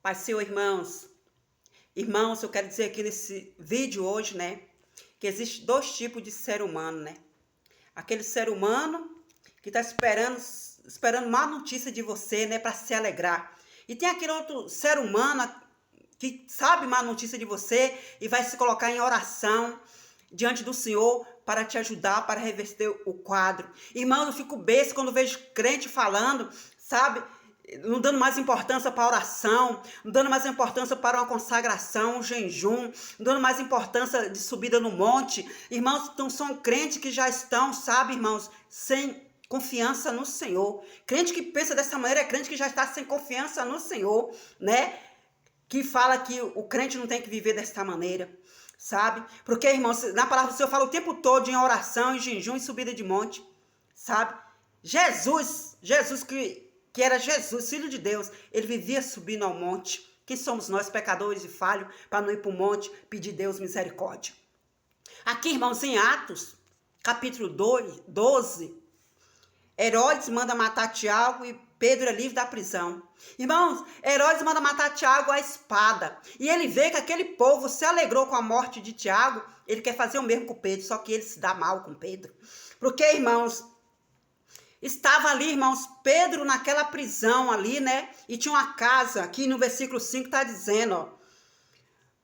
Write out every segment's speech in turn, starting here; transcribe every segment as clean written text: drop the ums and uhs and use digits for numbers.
Pai, Senhor, irmãos. Irmãos, eu quero dizer aqui nesse vídeo hoje, né, que existe dois tipos de ser humano, né? Aquele ser humano que está esperando má notícia de você, né, para se alegrar. E tem aquele outro ser humano que sabe má notícia de você e vai se colocar em oração diante do Senhor para te ajudar, para reverter o quadro. Irmão, eu fico besta quando vejo crente falando, sabe, não dando mais importância para a oração, não dando mais importância para uma consagração, um jejum, não dando mais importância de subida no monte. Irmãos, então são crentes que já estão, sabe, irmãos, sem confiança no Senhor. Crente que pensa dessa maneira é crente que já está sem confiança no Senhor, né? Que fala que o crente não tem que viver desta maneira, sabe? Porque, irmãos, na palavra do Senhor fala o tempo todo em oração, em jejum e subida de monte, sabe? Jesus que era Jesus, Filho de Deus, ele vivia subindo ao monte. Quem somos nós, pecadores e falhos, para não ir para o monte pedir a Deus misericórdia? Aqui, irmãos, em Atos, capítulo 12, Herodes manda matar Tiago e Pedro é livre da prisão. Irmãos, Herodes manda matar Tiago à espada. E ele vê que aquele povo se alegrou com a morte de Tiago. Ele quer fazer o mesmo com Pedro, só que ele se dá mal com Pedro. Porque, irmãos, estava ali, irmãos, Pedro naquela prisão ali, né? E tinha uma casa, aqui no versículo 5 está dizendo, ó.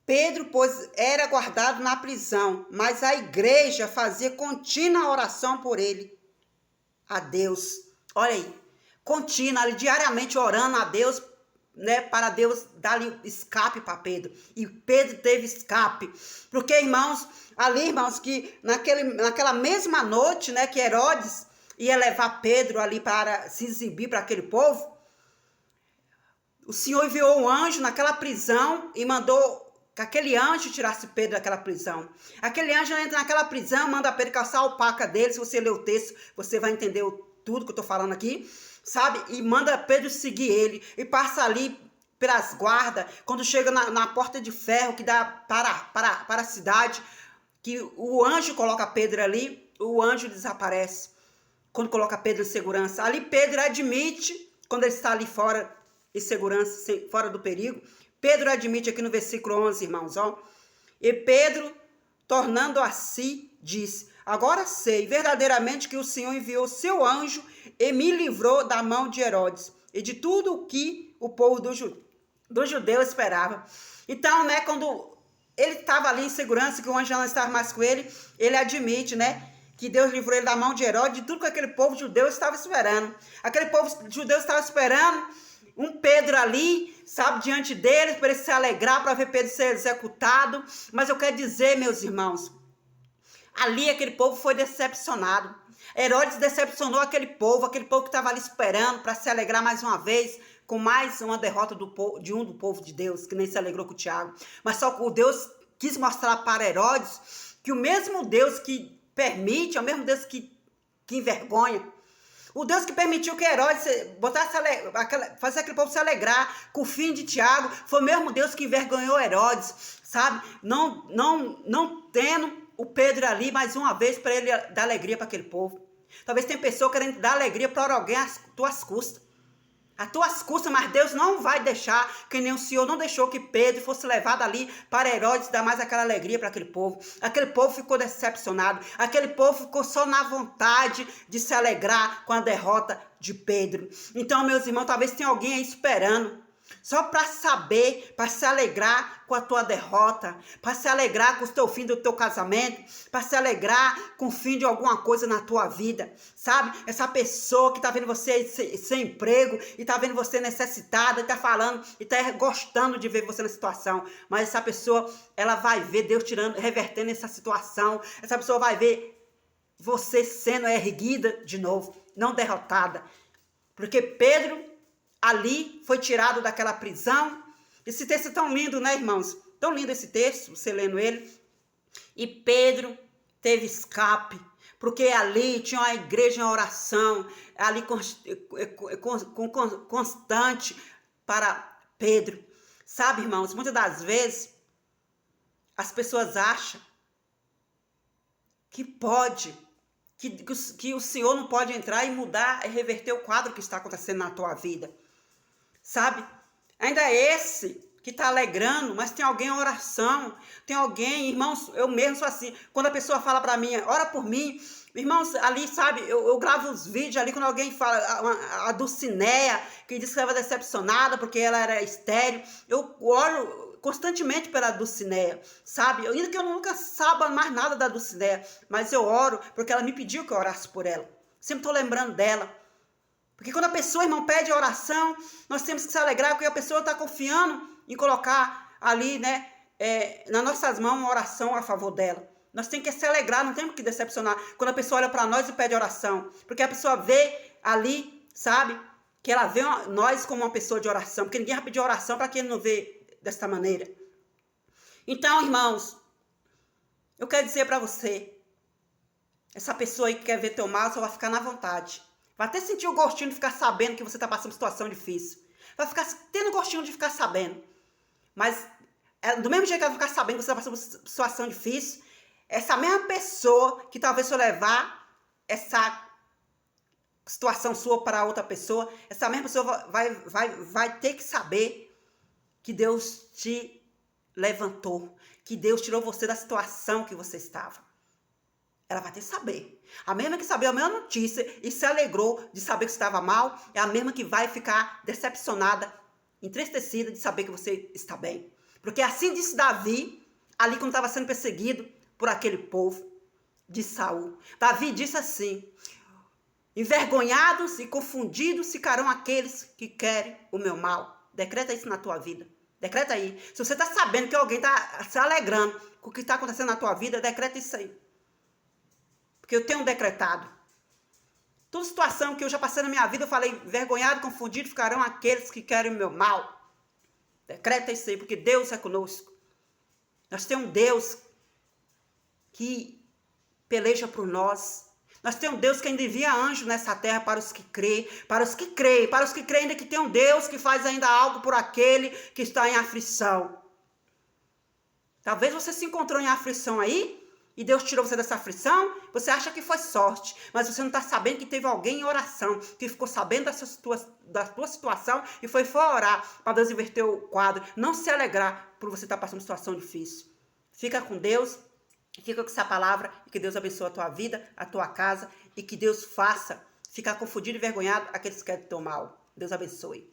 Pedro, pois, era guardado na prisão, mas a igreja fazia contínua oração por ele, a Deus. Olha aí, contínua, ali, diariamente orando a Deus, né? Para Deus dar-lhe escape para Pedro. E Pedro teve escape. Porque, irmãos, ali, irmãos, que naquela mesma noite, né? Que Herodes ia levar Pedro ali para se exibir para aquele povo, o Senhor enviou um anjo naquela prisão e mandou que aquele anjo tirasse Pedro daquela prisão. Aquele anjo entra naquela prisão, manda Pedro calçar a alpaca dele. Se você ler o texto, você vai entender tudo que eu estou falando aqui, sabe? E manda Pedro seguir ele e passa ali pelas guardas. Quando chega na porta de ferro que dá para a cidade, que o anjo coloca Pedro ali, o anjo desaparece. Quando coloca Pedro em segurança, ali Pedro admite, quando ele está ali fora, em segurança, fora do perigo, Pedro admite aqui no versículo 11, irmãos, ó. E Pedro, tornando a si, disse, agora sei verdadeiramente que o Senhor enviou seu anjo e me livrou da mão de Herodes e de tudo o que o povo do judeu esperava. Então, né, quando ele estava ali em segurança, que o anjo não estava mais com ele, ele admite, né, que Deus livrou ele da mão de Herodes, de tudo que aquele povo judeu estava esperando. Aquele povo judeu estava esperando um Pedro ali, sabe, diante deles, para ele se alegrar, para ver Pedro ser executado. Mas eu quero dizer, meus irmãos, ali aquele povo foi decepcionado. Herodes decepcionou aquele povo que estava ali esperando para se alegrar mais uma vez, com mais uma derrota do povo de Deus, que nem se alegrou com o Tiago. Mas só que o Deus quis mostrar para Herodes que o mesmo Deus que permite, é o mesmo Deus que envergonha. O Deus que permitiu que Herodes fazer aquele povo se alegrar com o fim de Tiago, foi o mesmo Deus que envergonhou Herodes, sabe? Não tendo o Pedro ali mais uma vez para ele dar alegria para aquele povo. Talvez tenha pessoa querendo dar alegria para alguém às tuas custas. Às tuas custas, mas Deus não vai deixar, que nem o Senhor não deixou que Pedro fosse levado ali para Herodes dar mais aquela alegria para aquele povo. Aquele povo ficou decepcionado, aquele povo ficou só na vontade de se alegrar com a derrota de Pedro. Então, meus irmãos, talvez tenha alguém aí esperando, só para saber, para se alegrar com a tua derrota, para se alegrar com o teu fim do teu casamento, para se alegrar com o fim de alguma coisa na tua vida, sabe? Essa pessoa que está vendo você sem emprego e está vendo você necessitada, está falando e está gostando de ver você na situação, mas essa pessoa, ela vai ver Deus revertendo essa situação, essa pessoa vai ver você sendo erguida de novo, não derrotada, porque Pedro ali foi tirado daquela prisão. Esse texto é tão lindo, né, irmãos? Tão lindo esse texto, você lendo ele. E Pedro teve escape, porque ali tinha uma igreja em oração, ali constante para Pedro. Sabe, irmãos, muitas das vezes as pessoas acham que que o Senhor não pode entrar e mudar e reverter o quadro que está acontecendo na tua vida. Sabe? Ainda é esse que está alegrando, mas tem alguém em oração, tem alguém, irmãos, eu mesmo sou assim, quando a pessoa fala para mim, ora por mim, irmãos, ali, sabe, eu gravo os vídeos ali, quando alguém fala, a Dulcineia, que disse que estava decepcionada porque ela era estéril, eu oro constantemente pela Dulcineia, sabe, ainda que eu nunca saiba mais nada da Dulcineia, mas eu oro porque ela me pediu que eu orasse por ela, sempre estou lembrando dela. Porque quando a pessoa, irmão, pede oração, nós temos que se alegrar, porque a pessoa está confiando em colocar ali, né, nas nossas mãos uma oração a favor dela. Nós temos que se alegrar, não temos que decepcionar. Quando a pessoa olha para nós e pede oração. Porque a pessoa vê ali, sabe, que ela vê nós como uma pessoa de oração. Porque ninguém vai pedir oração para quem não vê desta maneira. Então, irmãos, eu quero dizer para você, essa pessoa aí que quer ver teu mal, só vai ficar na vontade. Vai até sentir o gostinho de ficar sabendo que você está passando situação difícil. Vai ficar tendo gostinho de ficar sabendo. Mas, do mesmo jeito que ela vai ficar sabendo que você está passando situação difícil, essa mesma pessoa que talvez for levar essa situação sua para outra pessoa, essa mesma pessoa vai ter que saber que Deus te levantou, que Deus tirou você da situação que você estava. Ela vai ter que saber. A mesma que sabia a mesma notícia e se alegrou de saber que estava mal, é a mesma que vai ficar decepcionada, entristecida de saber que você está bem. Porque assim disse Davi, ali quando estava sendo perseguido por aquele povo de Saul. Davi disse assim: envergonhados e confundidos ficarão aqueles que querem o meu mal. Decreta isso na tua vida. Decreta aí. Se você está sabendo que alguém está se alegrando com o que está acontecendo na tua vida, decreta isso aí. Porque eu tenho decretado. Toda situação que eu já passei na minha vida, eu falei, envergonhado, confundido, ficarão aqueles que querem o meu mal. Decreta isso aí, porque Deus é conosco. Nós temos um Deus que peleja por nós. Nós temos um Deus que ainda envia anjo nessa terra para os que creem, para os que creem ainda que tem um Deus que faz ainda algo por aquele que está em aflição. Talvez você se encontrou em aflição aí, e Deus tirou você dessa aflição, você acha que foi sorte, mas você não está sabendo que teve alguém em oração, que ficou sabendo da tua situação e foi orar para Deus inverter o quadro. Não se alegrar por você estar passando uma situação difícil. Fica com Deus, fica com essa palavra, e que Deus abençoe a tua vida, a tua casa, e que Deus faça ficar confundido e envergonhado aqueles que querem teu mal. Deus abençoe.